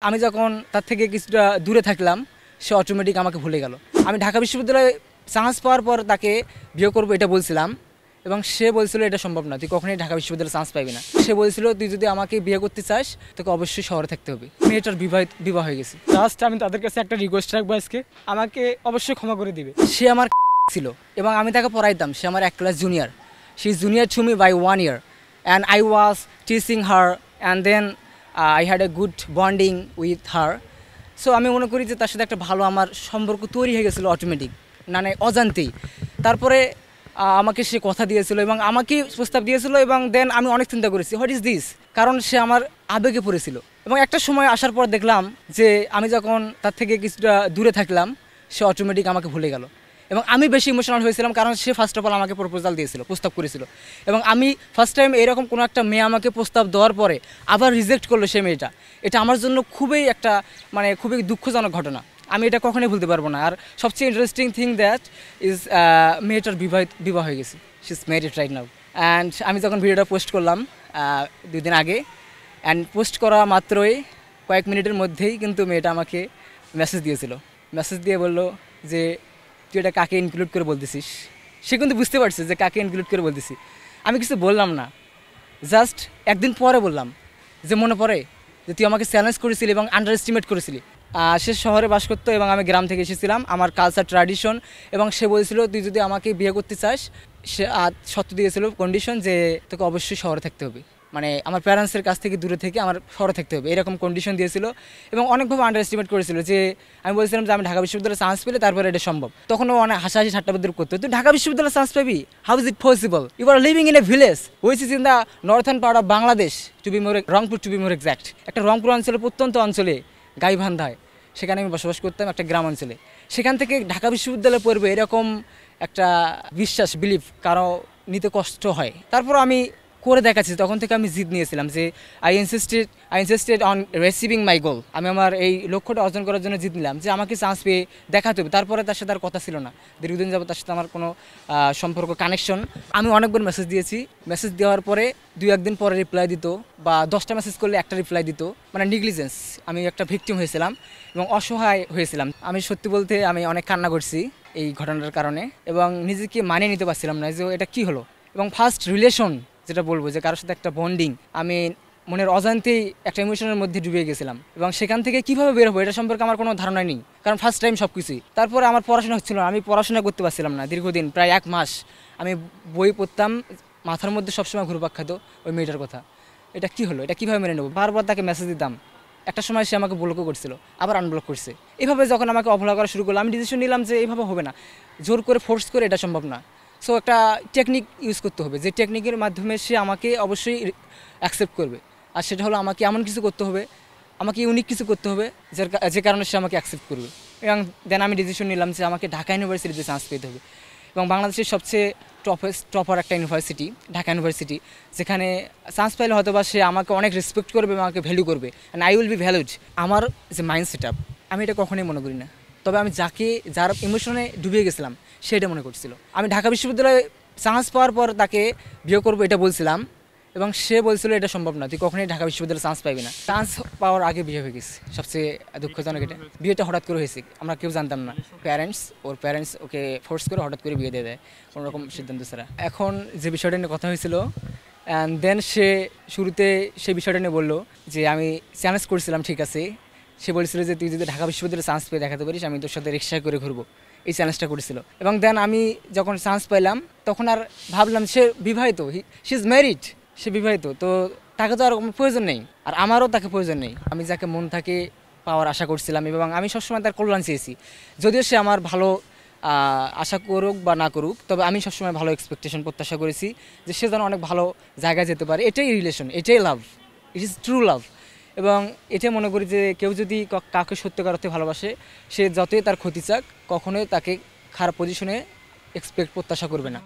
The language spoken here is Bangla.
আমি যখন তার থেকে কিছুটা দূরে থাকলাম সে অটোমেটিক আমাকে ভুলে গেল। আমি ঢাকা বিশ্ববিদ্যালয়ে চান্স পাওয়ার পর তাকে বিয়ে করবো এটা বলছিলাম, এবং সে বলছিল এটা সম্ভব না, তুই কখনোই ঢাকা বিশ্ববিদ্যালয়ে চান্স পাবি না। সে বলছিল তুই যদি আমাকে বিয়ে করতে চাস তোকে অবশ্যই শহরে থাকতে হবে। মেয়েটার বিবাহ হয়ে গেছে। জাস্ট আমি তাদের কাছে একটা রিকোয়েস্ট রাখবো, আজকে আমাকে অবশ্যই ক্ষমা করে দিবে। সে আমার ছিল এবং আমি তাকে পড়াইতাম। সে আমার 1 class junior. She is junior to me by 1 year and I was teaching her and then I had a good bonding with her. So আমি মনে করি যে তার সাথে একটা ভালো আমার সম্পর্ক তৈরি হয়ে গেছিলো অটোমেটিক, মানে অজান্তেই। তারপরে আমাকে সে কথা দিয়েছিল এবং আমাকে প্রস্তাব দিয়েছিল, এবং দেন আমি অনেক চিন্তা করেছি হোয়াট ইজ দিস, কারণ সে আমার আবেগে পড়েছিল। এবং একটা সময় আসার পর দেখলাম যে আমি যখন তার থেকে কিছুটা দূরে থাকলাম সে অটোমেটিক আমাকে ভুলে গেল, এবং আমি বেশি ইমোশনাল হয়েছিলাম কারণ সে ফার্স্ট অফ অল আমাকে প্রপোজাল দিয়েছিল, প্রস্তাব করেছিল। এবং আমি ফার্স্ট টাইম এরকম কোনো একটা মেয়ে আমাকে প্রস্তাব দেওয়ার পরে আবার রিজেক্ট করলো সে মেয়েটা, এটা আমার জন্য খুবই একটা খুবই দুঃখজনক ঘটনা। আমি এটা কখনোই ভুলতে পারবো না। আর সবচেয়ে ইন্টারেস্টিং থিং দ্যাট ইজ মেয়েটার বিবাহ হয়ে গেছে। She is married right now. And আমি যখন ভিডিওটা পোস্ট করলাম 2 দিন আগে, অ্যান্ড পোস্ট করা মাত্রই কয়েক মিনিটের মধ্যেই কিন্তু মেয়েটা আমাকে মেসেজ দিয়েছিল। মেসেজ দিয়ে বললো যে তুই এটা কাকে ইনক্লুড করে বলতেছিস। সে কিন্তু বুঝতে পারছে যে কাকে ইনক্লুড করে বলতেছি। আমি কিছু বললাম না, জাস্ট একদিন পরে বললাম যে মনে পড়ে যে তুই আমাকে চ্যালেঞ্জ করেছিলি এবং আন্ডার এস্টিমেট করেছিলি। সে শহরে বাস করতো এবং আমি গ্রাম থেকে এসেছিলাম, আমার কালচার ট্র্যাডিশন। এবং সে বলেছিল তুই যদি আমাকে বিয়ে করতে চাস, সে শর্ত দিয়েছিল কন্ডিশন যে তোকে অবশ্যই শহরে থাকতে হবে, মানে আমার প্যারেন্টসের কাছ থেকে দূরে থেকে আমার শহরে থাকতে হবে, এরকম কন্ডিশন দিয়েছিল। এবং অনেকভাবে আন্ডার এস্টিমেট করেছিল যে আমি বলছিলাম যে আমি ঢাকা বিশ্ববিদ্যালয়ে চান্স পেলে তারপরে এটা সম্ভব। তখনও অনেক হাসাহাসি ঠাট্টাবাদ করতো, তুই ঢাকা বিশ্ববিদ্যালয়ে চান্স পাবি, how is it possible, you are living in a village which is in the northern part of Bangladesh, Rangpur to be more exact. একটা রংপুর অঞ্চলে, প্রত্যন্ত অঞ্চলে, গাইবান্ধায়, সেখানে আমি বসবাস করতাম একটা গ্রাম অঞ্চলে। সেখান থেকে ঢাকা বিশ্ববিদ্যালয়ে পড়বে এরকম একটা বিলিভ কারো নিতে কষ্ট হয়। তারপর আমি করে দেখাচ্ছি, তখন থেকে আমি জিদ নিয়েছিলাম যে আই ইনসিস্টেড অন রিসিভিং মাই গোল। আমি আমার এই লক্ষ্যটা অর্জন করার জন্য জিদ নিলাম যে আমাকে চান্স পেয়ে দেখাতে হবে। তারপরে তার সাথে আর কথা ছিল না, দীর্ঘদিন যাবো তার সাথে আমার কোনো সম্পর্ক কানেকশন। আমি অনেকবার মেসেজ দিয়েছি, মেসেজ দেওয়ার পরে 2-1 দিন পরে রিপ্লাই দিত, বা 10টা মেসেজ করলে একটা রিপ্লাই দিত, মানে নেগলিজেন্স। আমি একটা ভিকটিম হয়েছিলাম এবং অসহায় হয়েছিলাম। আমি সত্যি বলতে আমি অনেক কান্না করছি এই ঘটনাটার কারণে, এবং নিজেকে মানিয়ে নিতে পারছিলাম না যে এটা কী হলো। এবং ফার্স্ট রিলেশন যেটা বলবো, যে কারোর সাথে একটা বন্ডিং, আমি মনের অজান্তেই একটা ইমোশনের মধ্যে ডুবে গেছিলাম, এবং সেখান থেকে কীভাবে বের হবো এটা সম্পর্কে আমার কোনো ধারণা নেই, কারণ ফার্স্ট টাইম সব কিছুই। তারপরে আমার পড়াশোনা হচ্ছিল না, আমি পড়াশোনা করতে পারছিলাম না দীর্ঘদিন, প্রায় 1 মাস আমি বই পড়তাম, মাথার মধ্যে সবসময় ঘুরপাক খাতো ওই মেয়েটার কথা। এটা কী হলো, এটা কীভাবে মেনে নেবো। বারবার তাকে মেসেজ দিতাম, একটা সময় সে আমাকে ব্লকও করছিল, আবার আনব্লক করছে। এভাবে যখন আমাকে অবহেলা করা শুরু করলো, আমি ডিসিশন নিলাম যে এইভাবে হবে না, জোর করে ফোর্স করে এটা সম্ভব না। সো একটা টেকনিক ইউজ করতে হবে, যে টেকনিকের মাধ্যমে সে আমাকে অবশ্যই অ্যাকসেপ্ট করবে। আর সেটা হলো আমাকে এমন কিছু করতে হবে, আমাকে ইউনিক কিছু করতে হবে যে কারণে সে আমাকে অ্যাকসেপ্ট করবে। এবং দেন আমি ডিসিশন নিলাম যে আমাকে ঢাকা ইউনিভার্সিটিতে চান্স পেতে হবে, এবং বাংলাদেশের সবচেয়ে টপার একটা ইউনিভার্সিটি ঢাকা ইউনিভার্সিটি, যেখানে চান্স পাইলে হয়তো বা সে আমাকে অনেক রেসপেক্ট করবে, আমাকে ভ্যালু করবে, and I will be valued. আমার যে মাইন্ড সেট আপ, আমি এটা কখনোই মনে করি না, তবে আমি যার ইমোশনে ডুবিয়ে গেছিলাম সেটা মনে করছিল। আমি ঢাকা বিশ্ববিদ্যালয়ে চান্স পাওয়ার পর তাকে বিয়ে করবো এটা বলছিলাম, এবং সে বলছিল এটা সম্ভব না, তুই কখনোই ঢাকা বিশ্ববিদ্যালয়ে চান্স পাবি না। চান্স পাওয়ার আগে বিয়ে হয়ে গেছে, সবচেয়ে দুঃখজনক এটা। বিয়েটা হঠাৎ করে হয়েছে, আমরা কেউ জানতাম না। প্যারেন্টস ওকে ফোর্স করে হঠাৎ করে বিয়ে দিয়ে দেয় কোনোরকম সিদ্ধান্ত ছাড়া। এখন যে বিষয়টা নিয়ে কথা হয়েছিল, অ্যান্ড দেন সে শুরুতে সেই বিষয়টা নিয়ে বললো যে আমি চ্যালেঞ্জ করছিলাম, ঠিক আছে। সে বলেছিল যে তুই যদি ঢাকা বিশ্ববিদ্যালয়ে চান্স পেয়ে দেখাতে পারিস, আমি তোর সাথে রিক্সায় করে ঘুরবো, এই চ্যালেঞ্জটা করেছিল। এবং দেন আমি যখন চান্স পাইলাম তখন আর ভাবলাম সে বিবাহিত, শি ইজ ম্যারিড, সে বিবাহিত, তো তাকে তো আর কোনো প্রয়োজন নেই, আর আমারও তাকে প্রয়োজন নেই। আমি যাকে মন থেকে পাওয়ার আশা করছিলাম, এবং আমি সবসময় তার কল্যাণ চেয়েছি, যদিও সে আমার ভালো আশা করুক বা না করুক, তবে আমি সবসময় ভালো এক্সপেকটেশন প্রত্যাশা করেছি যে সে যেন অনেক ভালো জায়গায় যেতে পারে। এটাই রিলেশন, এটাই লাভ, ইট ইজ ট্রু লাভ। এবং এটা মনে করি যে কেউ যদি কাউকে সত্যিকার অর্থে ভালোবাসে, সে যতই তার ক্ষতি চাক কখনোই তাকে খারাপ পজিশনে প্রত্যাশা করবে না।